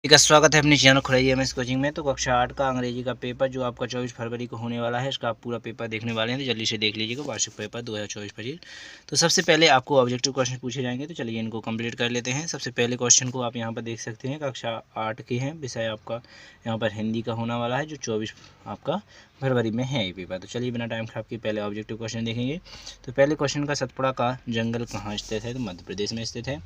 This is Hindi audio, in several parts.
का स्वागत है अपने चैनल खुरैया एमएस कोचिंग में। तो कक्षा 8 का अंग्रेजी का पेपर जो आपका 24 फरवरी को होने वाला है, इसका आप पूरा पेपर देखने वाले हैं। तो जल्दी से देख लीजिएगा, वार्षिक पेपर 2024-25। तो सबसे पहले आपको ऑब्जेक्टिव क्वेश्चन पूछे जाएंगे, तो चलिए इनको कंप्लीट कर लेते हैं। सबसे पहले क्वेश्चन को आप यहाँ पर देख सकते हैं, कक्षा 8 के हैं, विषय आपका यहाँ पर हिंदी का होने वाला है, जो 24 आपका फरवरी में है ये पेपर। तो चलिए बिना टाइम खराब के पहले ऑब्जेक्टिव क्वेश्चन देखेंगे। तो पहले क्वेश्चन का सतपुड़ा का जंगल कहाँ स्थित है, तो मध्य प्रदेश में स्थित है।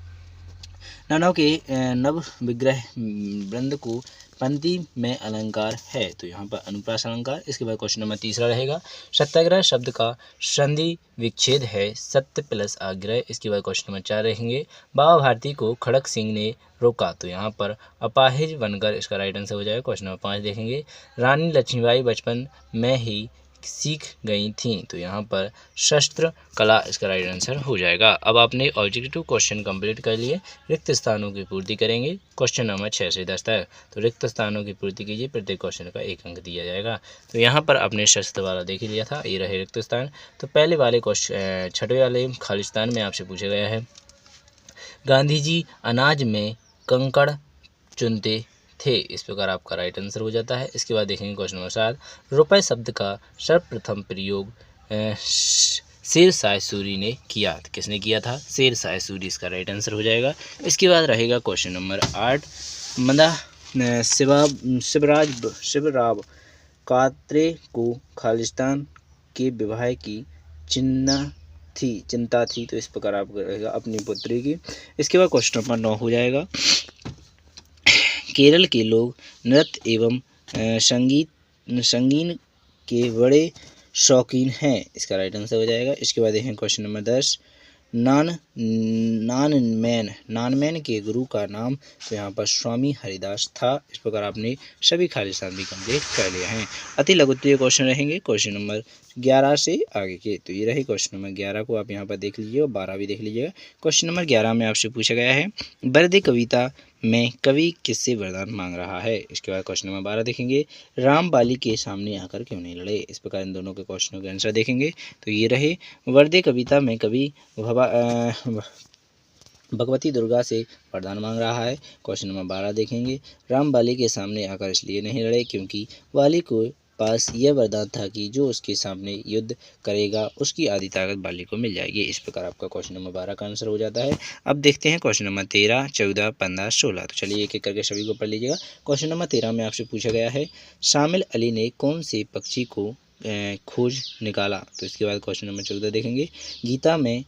नव के नव विग्रह वृंद को पंक्ति में अलंकार है, तो यहाँ पर अनुप्रास अलंकार। इसके बाद क्वेश्चन नंबर तीसरा रहेगा, सत्याग्रह शब्द का संधि विच्छेद है सत्य प्लस आग्रह। इसके बाद क्वेश्चन नंबर 4 रहेंगे, बाबा भारती को खड़क सिंह ने रोका, तो यहाँ पर अपाहिज बनकर इसका राइट आंसर हो जाएगा। क्वेश्चन नंबर 5 देखेंगे, रानी लक्ष्मीबाई बचपन में ही सीख गई थी, तो यहाँ पर शस्त्र कला इसका राइट आंसर हो जाएगा। अब आपने ऑब्जेक्टिव क्वेश्चन कंप्लीट कर लिए, रिक्त स्थानों की पूर्ति करेंगे। क्वेश्चन नंबर 6 से 10 तक, तो रिक्त स्थानों की पूर्ति कीजिए, प्रत्येक क्वेश्चन का 1 अंक दिया जाएगा। तो यहाँ पर आपने शस्त्र वाला देख ही लिया था, ये रहे रिक्त स्थान। तो पहले वाले क्वेश्चन छठवें वाले खालिस्तान में आपसे पूछा गया है, गांधी जी अनाज में कंकड़ चुनते थे, इस प्रकार आपका राइट आंसर हो जाता है। इसके बाद देखेंगे क्वेश्चन नंबर 7, रुपए शब्द का सर्वप्रथम प्रयोग शेर शाह सूरी ने किया, तो किसने किया था, शेर शाह सूरी, इसका राइट आंसर हो जाएगा। इसके बाद रहेगा क्वेश्चन नंबर 8, मदा शिवराव कात्रे को खालिस्तान के विवाह की चिंता थी, तो इस प्रकार आपका रहेगा अपनी पुत्री की। इसके बाद क्वेश्चन नंबर 9 हो जाएगा, केरल के लोग नृत्य एवं संगीत के बड़े शौकीन हैं, इसका राइट आंसर हो जाएगा। इसके बाद देखें क्वेश्चन नंबर 10, नानमैन के गुरु का नाम, तो यहाँ पर स्वामी हरिदास था। इस प्रकार आपने सभी खालिस्तान भी कंप्लीट कर लिए हैं। अति लघुत्तरीय क्वेश्चन रहेंगे क्वेश्चन नंबर 11 से आगे के, तो ये रहे क्वेश्चन नंबर 11 को आप यहाँ पर देख लीजिए और 12 भी देख लीजिएगा। क्वेश्चन नंबर 11 में आपसे पूछा गया है, वरदे कविता में कवि किससे वरदान मांग रहा है। इसके बाद क्वेश्चन नंबर 12 देखेंगे, राम बाली के सामने आकर क्यों नहीं लड़े। इस प्रकार इन दोनों के क्वेश्चनों के आंसर देखेंगे। तो ये रहे, वरदे कविता में कवि भगवती दुर्गा से वरदान मांग रहा है। क्वेश्चन नंबर 12 देखेंगे, राम बाली के सामने आकर इसलिए नहीं लड़े क्योंकि बाली को पास यह वरदान था कि जो उसके सामने युद्ध करेगा उसकी आधी ताकत बाली को मिल जाएगी। इस प्रकार आपका क्वेश्चन नंबर 12 का आंसर हो जाता है। अब देखते हैं क्वेश्चन नंबर 13, 14, 15, 16। तो चलिए एक एक करके सभी को पढ़ लीजिएगा। क्वेश्चन नंबर 13 में आपसे पूछा गया है, शामिल अली ने कौन से पक्षी को खोज निकाला। तो इसके बाद क्वेश्चन नंबर 14 देखेंगे, गीता में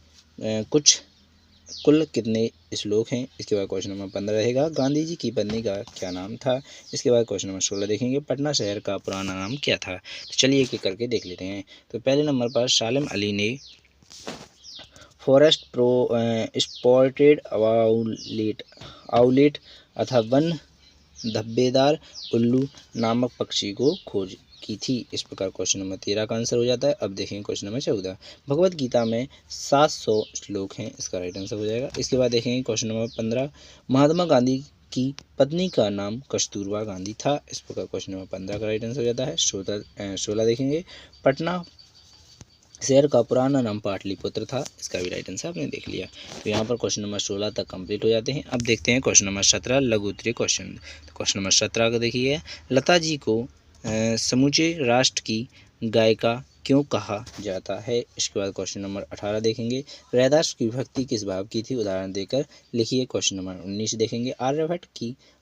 कुल कितने श्लोक हैं। इसके बाद क्वेश्चन नंबर 15 रहेगा, गांधी जी की पत्नी का क्या नाम था। इसके बाद क्वेश्चन नंबर 16 देखेंगे, पटना शहर का पुराना नाम क्या था। तो चलिए एक एक करके देख लेते हैं। तो पहले नंबर पर सालिम अली ने फॉरेस्ट स्पॉटेड आउलेट अथवा वन धब्बेदार उल्लू नामक पक्षी को खोज की थी। इस प्रकार क्वेश्चन नंबर 13 का आंसर हो जाता है। अब देखेंगे क्वेश्चन नंबर 14, भगवत गीता में 700 श्लोक हैं, इसका राइट आंसर हो जाएगा। इसके बाद देखेंगे क्वेश्चन नंबर 15, महात्मा गांधी की पत्नी का नाम कस्तूरबा गांधी था। इस प्रकार क्वेश्चन नंबर 15 का राइट आंसर हो जाता है। 16 देखेंगे, पटना शहर का पुराना नाम पाटलिपुत्र था, इसका भी राइट आंसर आपने देख लिया। तो यहाँ पर क्वेश्चन नंबर 16 तक कंप्लीट हो जाते हैं। अब देखते हैं क्वेश्चन नंबर 17, लघु उत्तरीय क्वेश्चन। तो क्वेश्चन नंबर 17 को देखिए, लता जी को समूचे राष्ट्र की गायिका क्यों कहा जाता है। इसके बाद क्वेश्चन नंबर 18 देखेंगे, रैदास की विभक्ति किस भाव की थी, उदाहरण देकर लिखिए। क्वेश्चन नंबर 19 देखेंगे,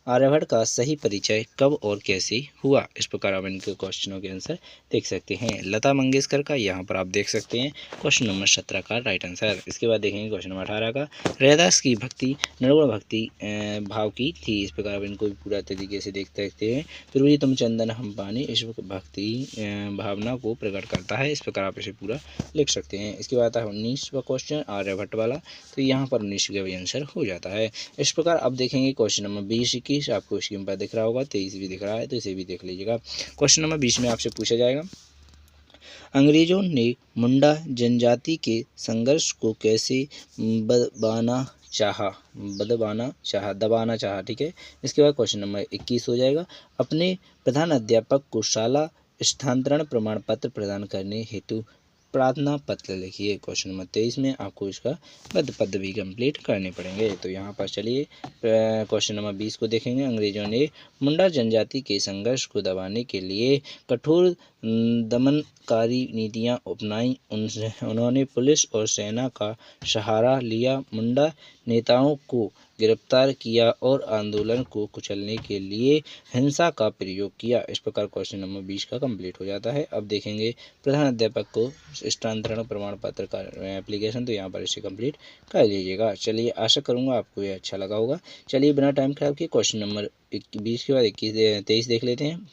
आर्यभट्ट का सही परिचय कब और कैसे हुआ। इस प्रकार आप इनके क्वेश्चनों के आंसर देख सकते हैं। लता मंगेशकर का यहाँ पर आप देख सकते हैं क्वेश्चन नंबर 17 का राइट आंसर। इसके बाद देखेंगे क्वेश्चन नंबर 18 का, रैदास की भक्ति निर्गुण भक्ति भाव की थी। इस प्रकार आप इनको भी पूरा तरीके से देख सकते हैं। फिर तुम चंदन हम पानी इस भक्ति भावना को प्रकट करता है। इस प्रकार आप इसे पूरा लिख सकते हैं। इसके बाद आता है 19वां क्वेश्चन आर्यभट्ट वाला, तो यहाँ पर 19 का भी आंसर हो जाता है। इस प्रकार अब देखेंगे क्वेश्चन नंबर 20, 21 आपको स्क्रीन पर दिख रहा होगा, 23 भी दिख रहा है, तो इसे भी देख लीजिएगा। क्वेश्चन नंबर 20 में आपसे पूछा जाएगा, अंग्रेजों ने मुंडा जनजाति के संघर्ष को कैसे दबाना चाहा। ठीक है। इसके बाद क्वेश्चन नंबर 21 हो जाएगा, अपने प्रधान अध्यापक को शाला स्थानांतरण प्रमाण पत्र प्रदान करने हेतु प्रार्थना पत्र लिखिए। क्वेश्चन नंबर 23 में आपको इसका गद्य पद्य भी कंप्लीट करने पड़ेंगे। तो यहाँ पर चलिए क्वेश्चन नंबर 20 को देखेंगे। अंग्रेजों ने मुंडा जनजाति के संघर्ष को दबाने के लिए कठोर दमनकारी नीतियाँ अपनाई। उन्होंने पुलिस और सेना का सहारा लिया, मुंडा नेताओं को गिरफ्तार किया और आंदोलन को कुचलने के लिए हिंसा का प्रयोग किया। इस प्रकार क्वेश्चन नंबर 20 का कंप्लीट हो जाता है। अब देखेंगे प्रधान अध्यापक को स्थानांतरण प्रमाण पत्र का एप्लीकेशन, तो यहाँ पर इसे कंप्लीट कर लीजिएगा। चलिए, आशा करूँगा आपको ये अच्छा लगा होगा। चलिए बिना टाइम खराब किए क्वेश्चन नंबर 20 के बाद 23 देख लेते हैं।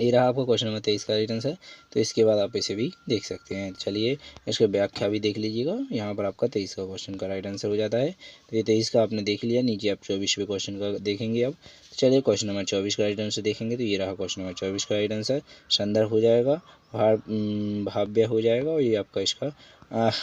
ये रहा आपका क्वेश्चन नंबर 23 का राइट आंसर। तो इसके बाद आप इसे भी देख सकते हैं। चलिए इसकी व्याख्या भी देख लीजिएगा। यहाँ पर आपका 23 का क्वेश्चन का राइट आंसर हो जाता है। तो ये 23 का आपने देख लिया। नीचे आप 24वें क्वेश्चन का देखेंगे। अब चलिए क्वेश्चन नंबर 24 का राइट आंसर देखेंगे। तो ये रहा क्वेश्चन नंबर 24 का राइट आंसर। संदर्भ हो जाएगा, भाव्य हो जाएगा और ये आपका इसका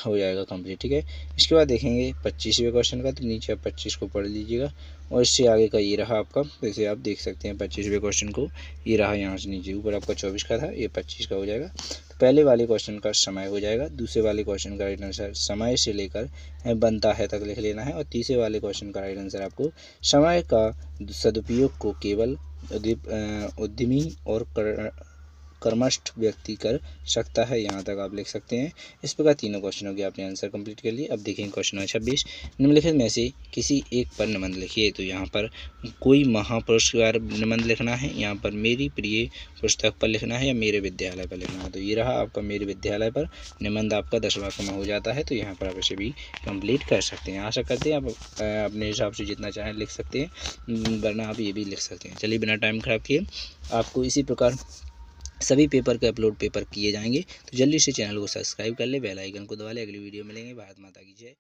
हो जाएगा कंप्लीट। ठीक है, इसके बाद देखेंगे 25वें क्वेश्चन का। तो नीचे आप 25 को पढ़ लीजिएगा और इससे आगे का ये रहा आपका। जैसे आप देख सकते हैं 25वें क्वेश्चन को, ये रहा यहाँ से नीचे। ऊपर आपका 24 का था, ये 25 का हो जाएगा। तो पहले वाले क्वेश्चन का समय हो जाएगा, दूसरे वाले क्वेश्चन का राइट आंसर समय से लेकर बनता है तक लिख लेना है, और तीसरे वाले क्वेश्चन का राइट आंसर आपको समय का सदुपयोग को केवल उद्यमी और कर्मठ व्यक्ति कर सकता है, यहाँ तक आप लिख सकते हैं। इस प्रकार तीनों क्वेश्चनों के आपने आंसर कंप्लीट कर लिए। अब देखेंगे क्वेश्चन नंबर 26। निम्नलिखित में से किसी एक पर निबंध लिखिए। तो यहाँ पर कोई महापुरुष पर निबंध लिखना है, यहाँ पर मेरी प्रिय पुस्तक पर लिखना है या मेरे विद्यालय पर लिखना है। तो ये रहा आपका मेरे विद्यालय पर निबंध, आपका 10 वाक्य में हो जाता है। तो यहाँ पर आप इसे भी कंप्लीट कर सकते हैं। आशा करते हैं आप अपने हिसाब से जितना चाहें लिख सकते हैं, वरना आप ये भी लिख सकते हैं। चलिए बिना टाइम खराब किए आपको इसी प्रकार सभी पेपर के अपलोड पेपर किए जाएंगे। तो जल्दी से चैनल को सब्सक्राइब कर ले, बेल आइकन को दबा ले। अगली वीडियो मिलेंगे। भारत माता की जय।